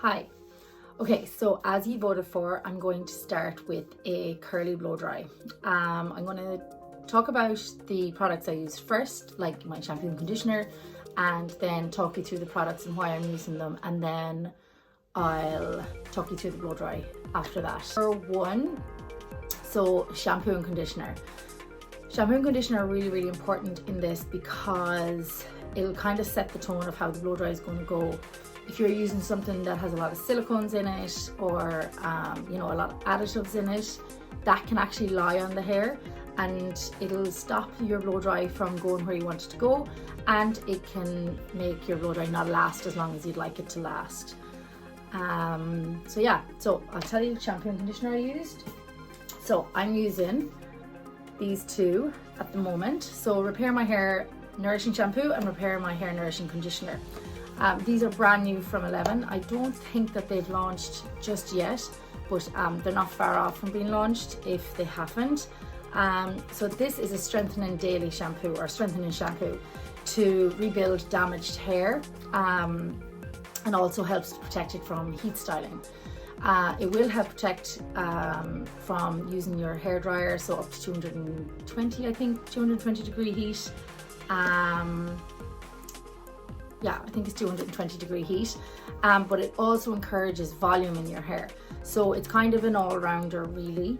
Hi. Okay, so as you voted for, I'm going to start with a curly blow dry. I'm going to talk about the products I use first, like my shampoo and conditioner, and then talk you through the products and why I'm using them, and then I'll talk you through the blow dry after that. For one, so shampoo and conditioner. Shampoo and conditioner are really, really important in this because it'll kind of set the tone of how the blow dry is going to go. If you're using something that has a lot of silicones in it or a lot of additives in it, that can actually lie on the hair and it'll stop your blow dry from going where you want it to go, and it can make your blow dry not last as long as you'd like it to last. So I'll tell you the shampoo and conditioner I used. So I'm using these two at the moment. So Repair My Hair Nourishing Shampoo and Repair My Hair Nourishing Conditioner. These are brand new from 11. I don't think that they've launched just yet, but they're not far off from being launched if they haven't. So this is a strengthening daily shampoo, or strengthening shampoo, to rebuild damaged hair and also helps to protect it from heat styling. It will help protect from using your hair dryer, so up to 220, I think, 220 degree heat. Yeah, I think it's 220 degree heat, but it also encourages volume in your hair. So it's kind of an all-rounder really.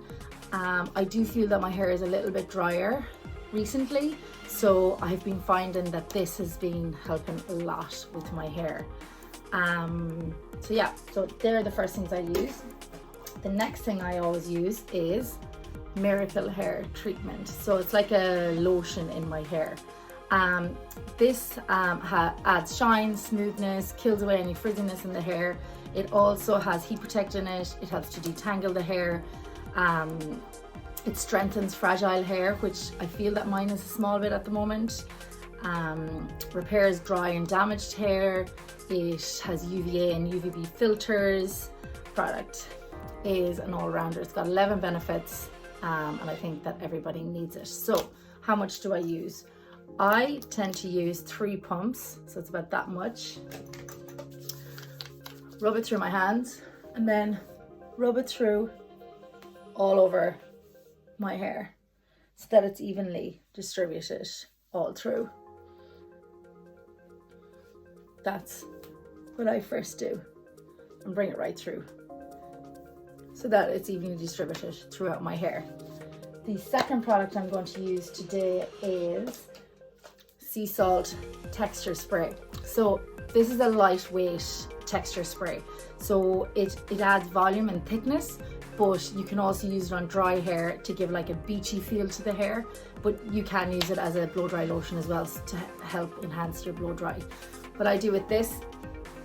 I do feel that my hair is a little bit drier recently, so I've been finding that this has been helping a lot with my hair. So they're the first things I use. The next thing I always use is Miracle Hair Treatment. So it's like a lotion in my hair. This adds shine, smoothness, kills away any frizziness in the hair. It also has heat protect in it. It helps to detangle the hair. It strengthens fragile hair, which I feel that mine is a small bit at the moment. Repairs dry and damaged hair. It has UVA and UVB filters. Product is an all-rounder. It's got 11 benefits, and I think that everybody needs it. So how much do I use? I tend to use 3 pumps, so it's about that much. Rub it through my hands and then rub it through all over my hair so that it's evenly distributed all through. That's what I first do, and bring it right through so that it's evenly distributed throughout my hair. The second product I'm going to use today is Sea Salt Texture Spray. So this is a lightweight texture spray. So it adds volume and thickness, but you can also use it on dry hair to give like a beachy feel to the hair, but you can use it as a blow dry lotion as well to help enhance your blow dry. What I do with this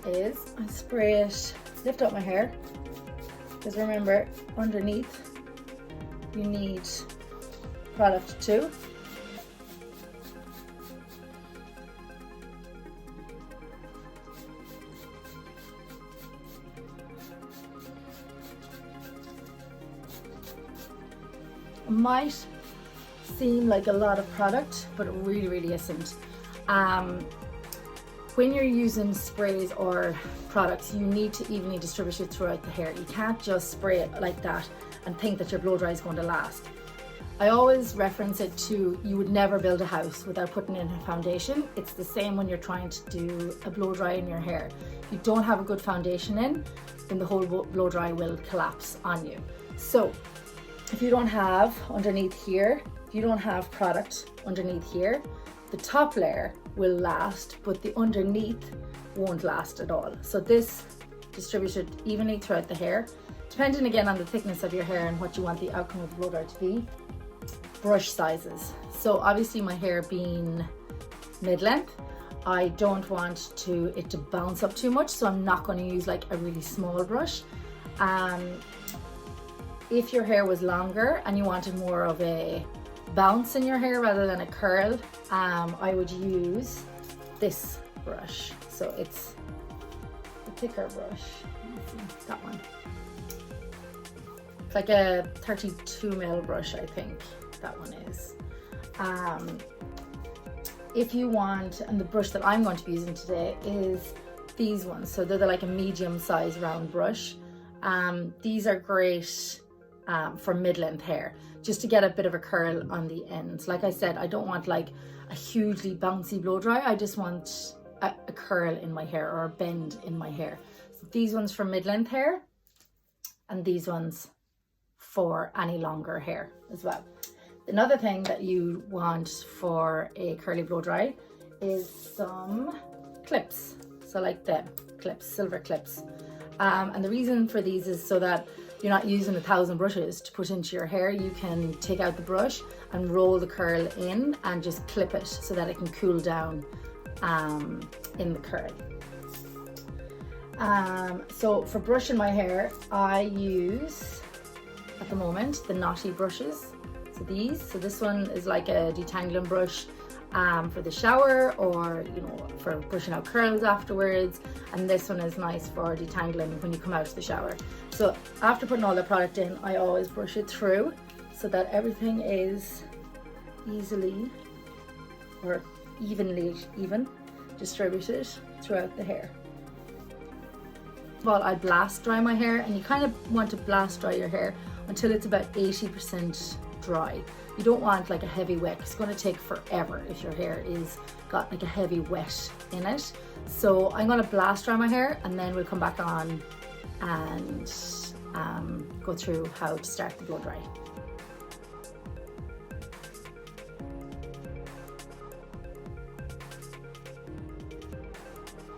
is I spray it, lift up my hair, because remember, underneath you need product too. Might seem like a lot of product, but it really isn't. When you're using sprays or products, you need to evenly distribute it throughout the hair. You can't just spray it like that and think that your blow dry is going to last. I always reference it to, you would never build a house without putting in a foundation. It's the same when you're trying to do a blow dry in your hair. If you don't have a good foundation in, then the whole blow dry will collapse on you. So if you don't have underneath here, if you don't have product underneath here, the top layer will last, but the underneath won't last at all. So this distributed evenly throughout the hair, depending again on the thickness of your hair and what you want the outcome of the blow dry to be. Brush sizes. So obviously my hair being mid-length, I don't want it to bounce up too much, so I'm not going to use like a really small brush. If your hair was longer and you wanted more of a bounce in your hair rather than a curl, I would use this brush. So it's a thicker brush. That one. It's like a 32mm brush, I think that one is. If you want, and the brush that I'm going to be using today is these ones. So they're like a medium size round brush. These are great for mid-length hair, just to get a bit of a curl on the ends. Like I said, I don't want like a hugely bouncy blow dry. I just want a curl in my hair or a bend in my hair. So these ones for mid-length hair, and these ones for any longer hair as well. Another thing that you want for a curly blow dry is some clips. So like the clips, silver clips. And the reason for these is so that you're not using 1,000 brushes to put into your hair. You can take out the brush and roll the curl in and just clip it so that it can cool down in the curl. So for brushing my hair, I use at the moment the knotty brushes. So this one is like a detangling brush for the shower, or for brushing out curls afterwards, and this one is nice for detangling when you come out of the shower. So after putting all the product in, I always brush it through so that everything is easily or evenly distributed throughout the hair. Well, I blast dry my hair, and you kind of want to blast dry your hair until it's about 80% dry. You don't want like a heavy wet. It's going to take forever if your hair is got like a heavy wet in it. So I'm going to blast dry my hair, and then we'll come back on and go through how to start the blow dry.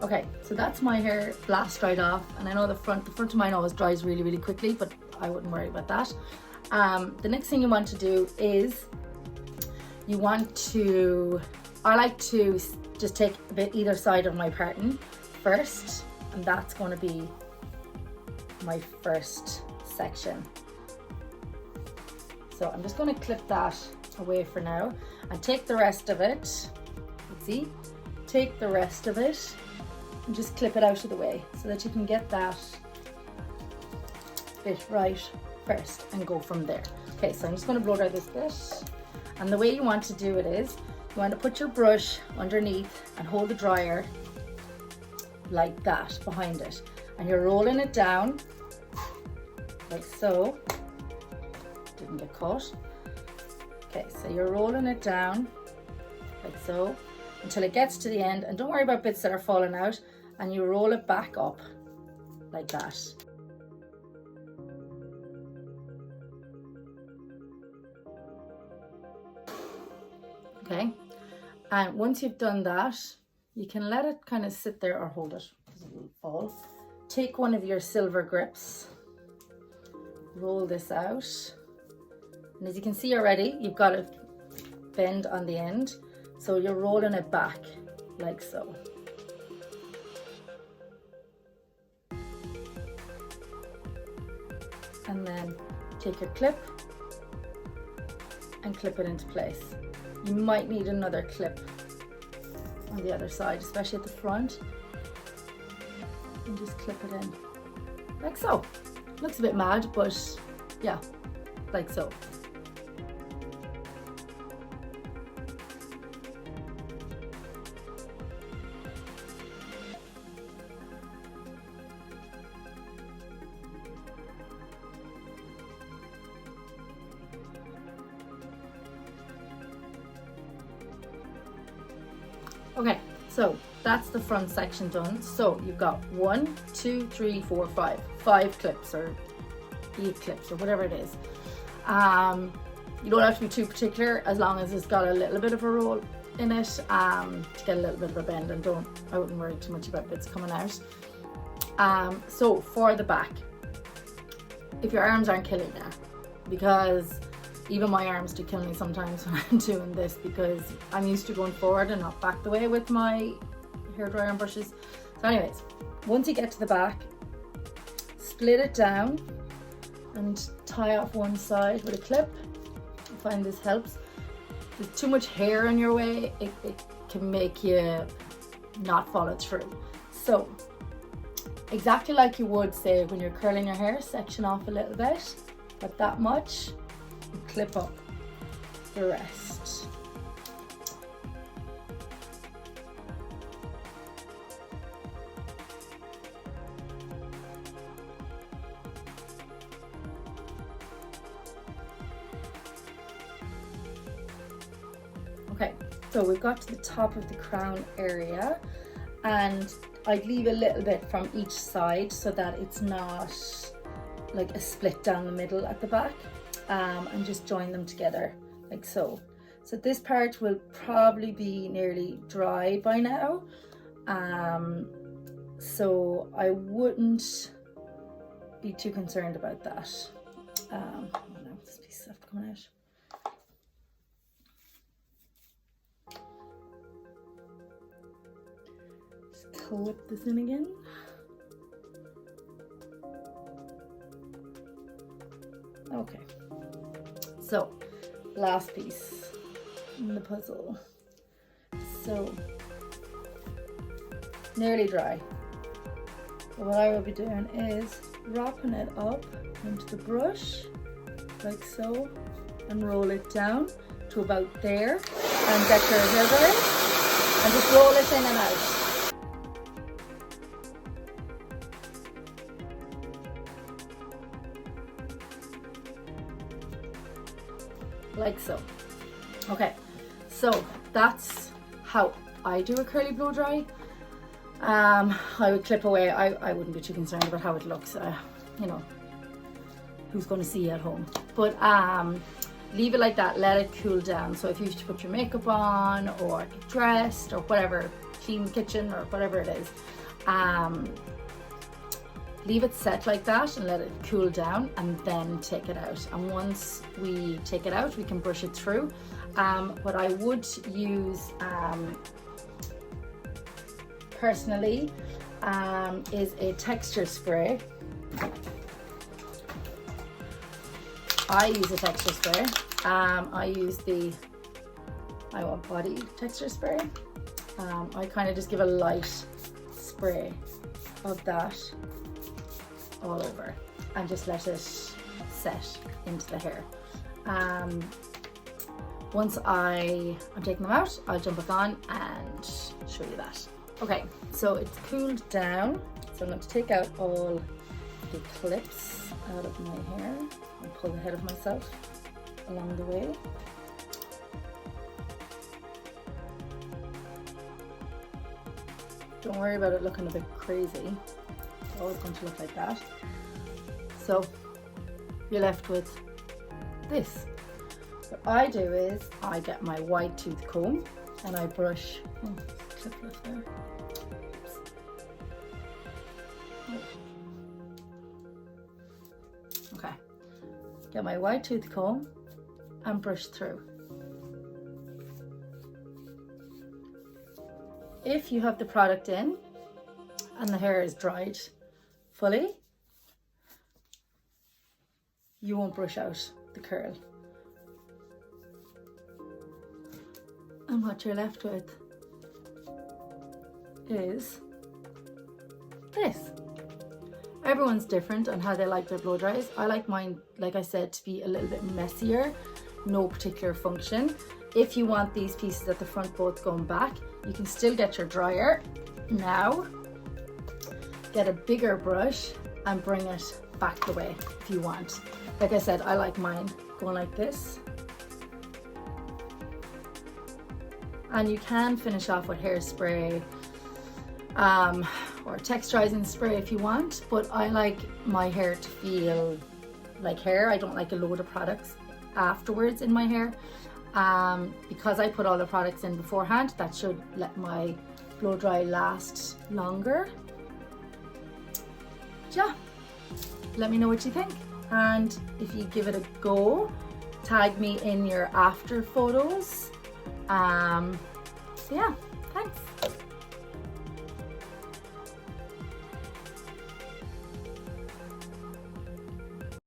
Okay, so that's my hair blast dried off, and I know the front of mine always dries really, really quickly, but I wouldn't worry about that. The next thing you want to do is I like to just take a bit either side of my parting first, and that's going to be my first section. So I'm just going to clip that away for now and take the rest of it, take the rest of it and just clip it out of the way so that you can get that bit right first and go from there. Okay, so I'm just going to blow dry this bit, and the way you want to do it is you want to put your brush underneath and hold the dryer like that behind it, and you're rolling it down like so. Didn't get caught. Okay, so you're rolling it down like so until it gets to the end, and don't worry about bits that are falling out, and you roll it back up like that. Okay, and once you've done that, you can let it kind of sit there or hold it because it will fall. Take one of your silver grips, roll this out, and as you can see already, you've got a bend on the end, so you're rolling it back like so. And then take your clip and clip it into place. You might need another clip on the other side, especially at the front, and just clip it in like so. Looks a bit mad, but yeah, like so. Okay, so that's the front section done. So you've got 1, 2, 3, 4, 5 clips or 8 clips or whatever it is. You don't have to be too particular as long as it's got a little bit of a roll in it to get a little bit of a bend, and I wouldn't worry too much about bits coming out. So for the back, if your arms aren't killing you, because even my arms do kill me sometimes when I'm doing this, because I'm used to going forward and not back the way with my hairdryer and brushes. So anyways, once you get to the back, split it down and tie off one side with a clip. I find this helps. If there's too much hair in your way, it can make you not follow through. So exactly like you would say when you're curling your hair, section off a little bit, but that much, and clip up the rest. So we've got to the top of the crown area, and I'd leave a little bit from each side so that it's not like a split down the middle at the back, and just join them together like so. So this part will probably be nearly dry by now, so I wouldn't be too concerned about that. Oh no, this piece of stuff coming out. Just clip this in again. Okay, so last piece in the puzzle. So nearly dry. So what I will be doing is wrapping it up into the brush like so, and roll it down to about there, and get your hair dryer and just roll it in and out. Like so. Okay, so that's how I do a curly blow dry. I would clip away. I wouldn't be too concerned about how it looks. You know, who's going to see you at home? But leave it like that, let it cool down. So if you have to put your makeup on or get dressed or whatever, clean the kitchen or whatever it is, leave it set like that and let it cool down, and then take it out. And once we take it out, we can brush it through. What I would use personally is a texture spray. I use a texture spray. I use the I Want Body texture spray. I kind of just give a light spray of that all over and just let it set into the hair. Once I'm taking them out, I'll jump back on and show you that. Okay, so it's cooled down. So I'm going to take out all the clips out of my hair and pull the head of myself along the way. Don't worry about it looking a bit crazy. It's always going to look like that. So you're left with this. What I do is I get my wide tooth comb and I brush. Oh, clip left there. Okay, get my wide tooth comb and brush through. If you have the product in and the hair is dried fully, you won't brush out the curl. And what you're left with is this. Everyone's different on how they like their blow dries. I like mine, like I said, to be a little bit messier, no particular function. If you want these pieces at the front both going back, you can still get your dryer now, get a bigger brush and bring it back the way if you want. Like I said, I like mine going like this. And you can finish off with hairspray or texturizing spray if you want, but I like my hair to feel like hair. I don't like a load of products afterwards in my hair. Because I put all the products in beforehand, that should let my blow dry last longer. Yeah, let me know what you think, and if you give it a go, tag me in your after photos. So yeah, thanks.